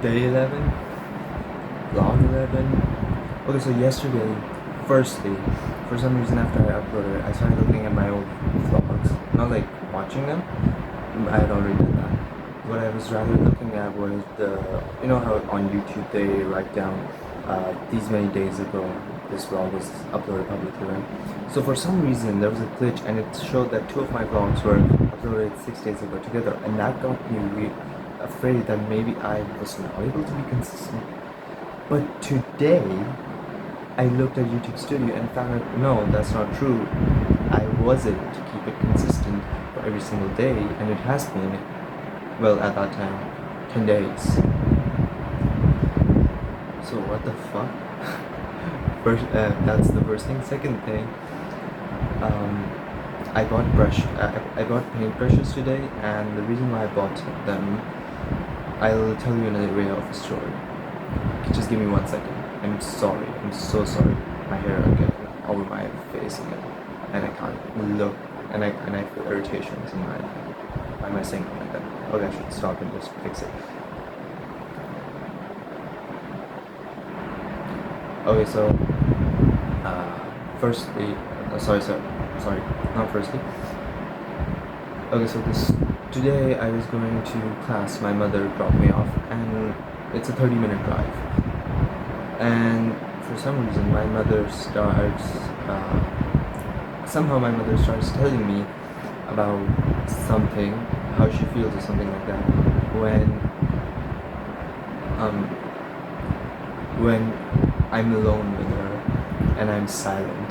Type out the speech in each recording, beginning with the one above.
Day 11, vlog 11. Okay, so yesterday, firstly, for some reason after I uploaded, I started looking at my old vlogs. Not like watching them, I had already done that. What I was rather looking at was you know how on YouTube they write down these many days ago this vlog was uploaded publicly, right? So for some reason there was a glitch and it showed that two of my vlogs were uploaded 6 days ago together, and that got me afraid that maybe I was not able to be consistent. But today I looked at YouTube Studio and found out no, that's not true. I was able to keep it consistent for every single day, and it has been, well, at that time, 10 days. So what the fuck? First, that's the first thing. Second thing, I bought paintbrushes today, and the reason why I bought them, I'll tell you in a way of a story. Just give me 1 second. I'm sorry. I'm so sorry. My hair are getting over my face again, and I can't look, and I feel irritations in my. Why am I saying like that? Okay, I should stop and just fix it. Okay, so firstly, sorry, not firstly. Okay, so today I was going to class. My mother dropped me off, and it's a 30-minute drive. And for some reason, my mother starts telling me about something, how she feels or something like that, when I'm alone with her and I'm silent,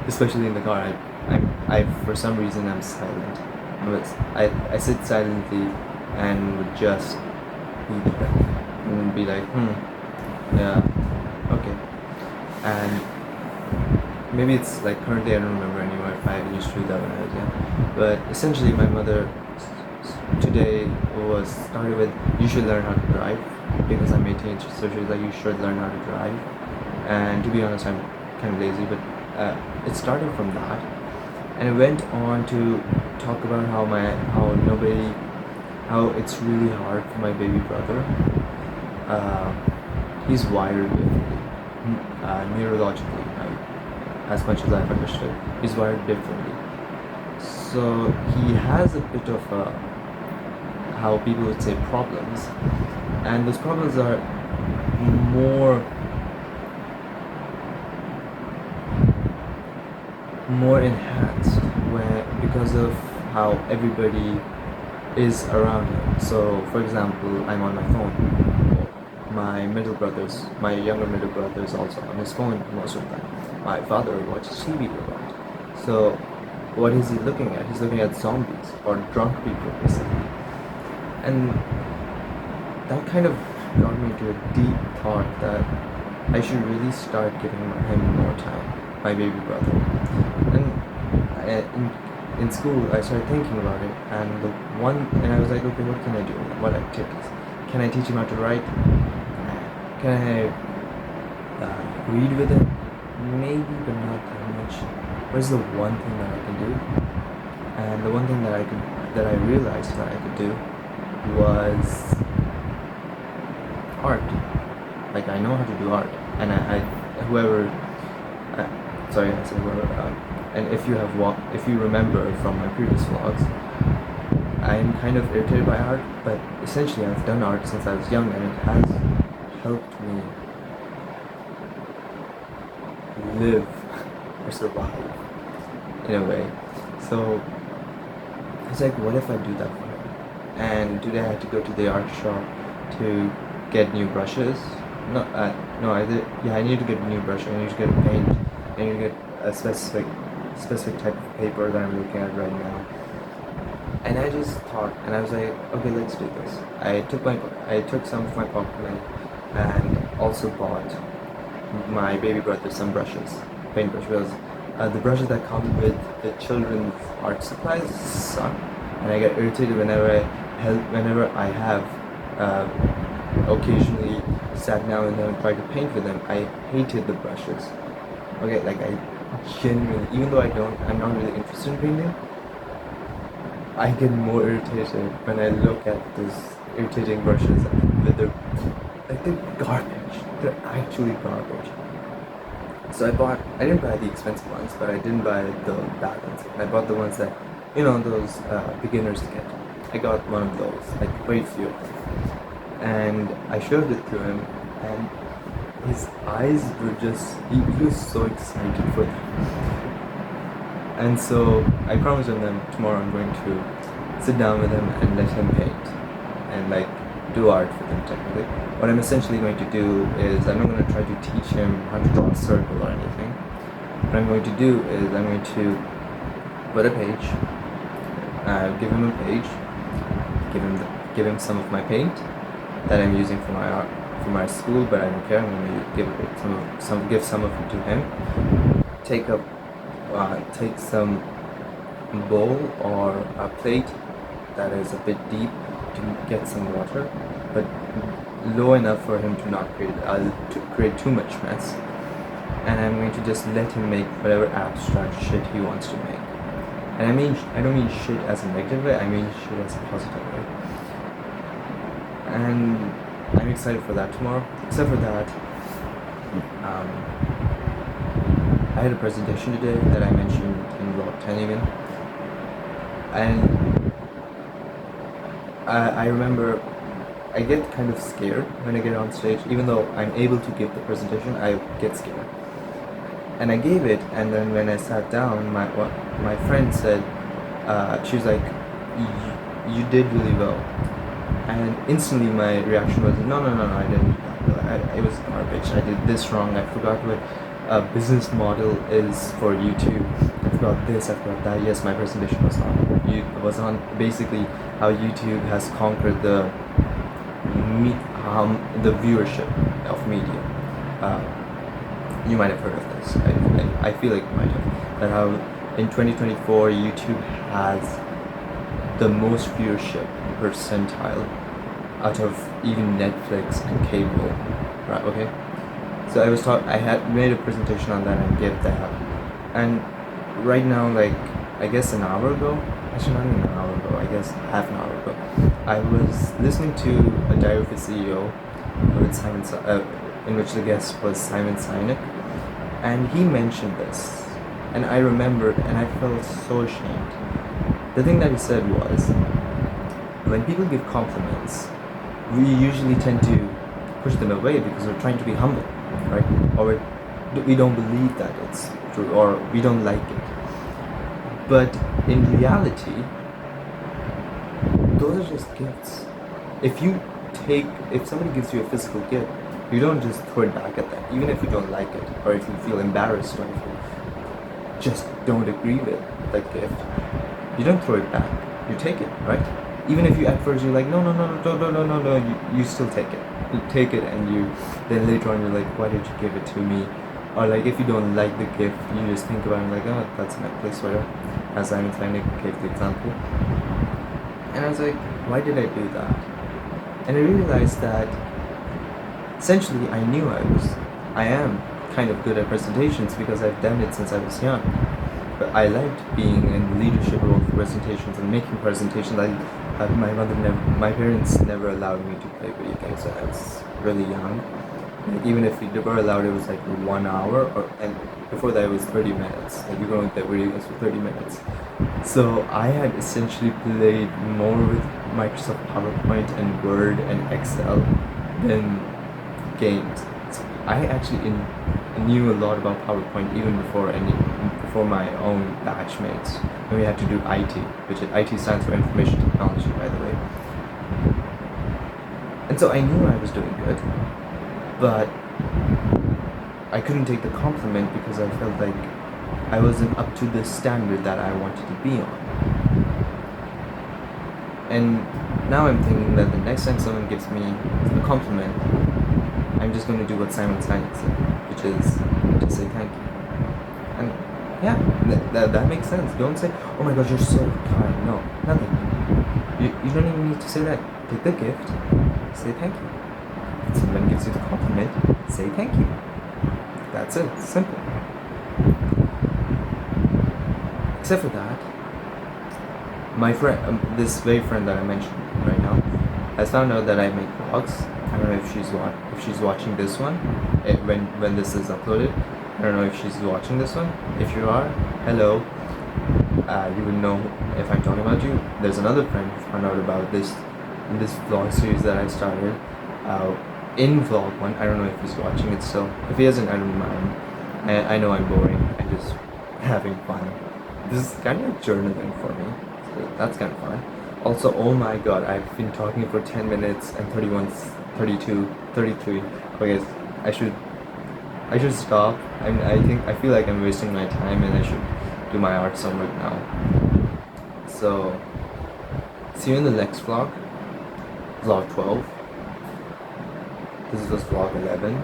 especially in the car. I for some reason I'm silent. I sit silently and would just be there and be like, yeah, okay. And maybe it's like currently I don't remember anymore if I used to do that when I was young. But essentially my mother today was started with, you should learn how to drive, because I'm 18, so she was like, you should learn how to drive. And to be honest, I'm kind of lazy, but it started from that, and it went on to talk about how it's really hard for my baby brother. He's wired differently, neurologically, as much as I've understood. He's wired differently, so he has a bit of how people would say problems, and those problems are more enhanced because of how everybody is around him. So for example, I'm on my phone. My younger middle brother is also on his phone most of the time. My father watches TV a lot. So what is he looking at? He's looking at zombies or drunk people basically. And that kind of got me to a deep thought that I should really start giving him more time, my baby brother. And in school I started thinking about it, and I was like, okay, what can I do? What activities? Can I teach him how to write? Can I read with him? Maybe, but not that much. What is the one thing that I can do? And the one thing that I realized that I could do was art. Like, I know how to do art, and and if you remember from my previous vlogs, I'm kind of irritated by art, but essentially I've done art since I was young, and it has helped me live or survive in a way. So it's like, what if I do that for him? And today I had to go to the art shop to get new brushes. I need to get a new brush. I need to get paint. I need to get a specific type of paper that I'm looking at right now. And I just thought, and I was like, okay, let's do this. I took some of my pocket money and also bought my baby brother some brushes, paintbrush, because the brushes that come with the children's art supplies suck, and I get irritated whenever I have occasionally sat down and then tried to paint with them. I hated the brushes. Okay, like I genuinely, even though I'm not really interested in painting, I get more irritated when I look at those irritating brushes with their, like, they're garbage. They're actually garbage. So I didn't buy the expensive ones, but I didn't buy the bad ones. I bought the ones that, those beginners get. I got one of those, like very few. And I showed it to him, and his eyes were just, he was so excited for them. And so I promised him that tomorrow I'm going to sit down with him and let him paint and like do art for them technically. What I'm essentially going to do is I'm not going to try to teach him how to draw a circle or anything. What I'm going to do is I'm going to put a page, give him a page, give him some of my paint that I'm using for my art for my school, but I don't care. I'm going to give some of it to him. Take some bowl or a plate that is a bit deep to get some water, but low enough for him to not create too much mess. And I'm going to just let him make whatever abstract shit he wants to make. And I don't mean shit as a negative way, I mean shit as a positive way. And I'm excited for that tomorrow. Except for that, I had a presentation today that I mentioned in vlog 10 even. And I remember I get kind of scared when I get on stage. Even though I'm able to give the presentation, I get scared. And I gave it, and then when I sat down, my friend said, she was like, you did really well. And instantly my reaction was, no, I didn't. It was garbage. I did this wrong. I forgot what a business model is for YouTube. I forgot this, I forgot that. Yes, my presentation was on basically how YouTube has conquered the viewership of media. You might have heard of this. I feel like you might have. That how in 2024 YouTube has the most viewership percentile out of even Netflix and cable, right? Okay. So I had made a presentation on that and gave that, and right now, like I guess an hour ago, actually not even an hour ago, I guess half an hour ago, I was listening to a Diary of a CEO with in which the guest was Simon Sinek, and he mentioned this, and I remembered, and I felt so ashamed. The thing that he said was, when people give compliments, we usually tend to push them away because we're trying to be humble, right? Or we don't believe that it's true, or we don't like it. But in reality, those are just gifts. If somebody gives you a physical gift, you don't just throw it back at them, even if you don't like it, or if you feel embarrassed, or if you just don't agree with that gift. You don't throw it back. You take it, right? Even if you at first you're like, no, you still take it. You take it, and then later on you're like, why did you give it to me? Or like if you don't like the gift, you just think about it like, oh, that's a Netflix sweater, as Simon Sinek gave the example. And I was like, why did I do that? And I realized that essentially I knew I am kind of good at presentations because I've done it since I was young. But I liked being in leadership role for presentations and making presentations. My parents never allowed me to play video games when I was really young. Like, even if we were allowed, it was like 1 hour, and before that it was 30 minutes. Like we were going to play video games for 30 minutes. So I had essentially played more with Microsoft PowerPoint and Word and Excel than games. So I actually knew a lot about PowerPoint even before my own batchmates. And we had to do IT, which IT stands for Information Technology, by the way. And so I knew I was doing good, but I couldn't take the compliment because I felt like I wasn't up to the standard that I wanted to be on. And now I'm thinking that the next time someone gives me a compliment, I'm just going to do what Simon Sinek said, which is just say thank you. And yeah, that makes sense. Don't say, oh my gosh, you're so kind. No, nothing. You don't even need to say that. Take the gift, say thank you. If someone gives you the compliment, say thank you. That's it. Simple. Except for that, my friend, this very friend that I mentioned right now, has found out that I make vlogs. I don't know if she's watching this one, when this is uploaded. I don't know if she's watching this one. If you are, hello. You would know if I'm talking about you. There's another friend who found out about this vlog series that I started. In vlog 1, I don't know if he's watching it still. If he isn't, I don't mind. I know I'm boring. I'm just having fun. This is kind of like journaling for me. So that's kind of fun. Also, oh my god, I've been talking for 10 minutes and 31, 32, 33. Okay, I should stop. I feel like I'm wasting my time and I should do my art homework now. So, see you in the next vlog. Vlog 12. This was vlog 11.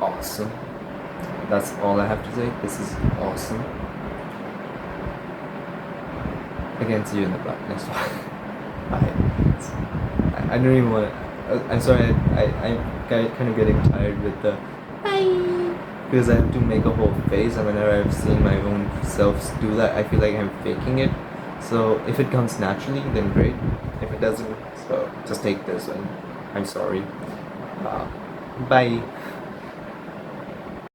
Awesome. That's all I have to say. This is awesome. Again, see you in the next vlog. Bye. I don't even want to. I'm sorry. I'm kind of getting tired with the bye, because I have to make a whole face, and whenever I've seen my own self do that, I feel like I'm faking it. So if it comes naturally, then great. If it doesn't, so just take this, and I'm sorry. Bye.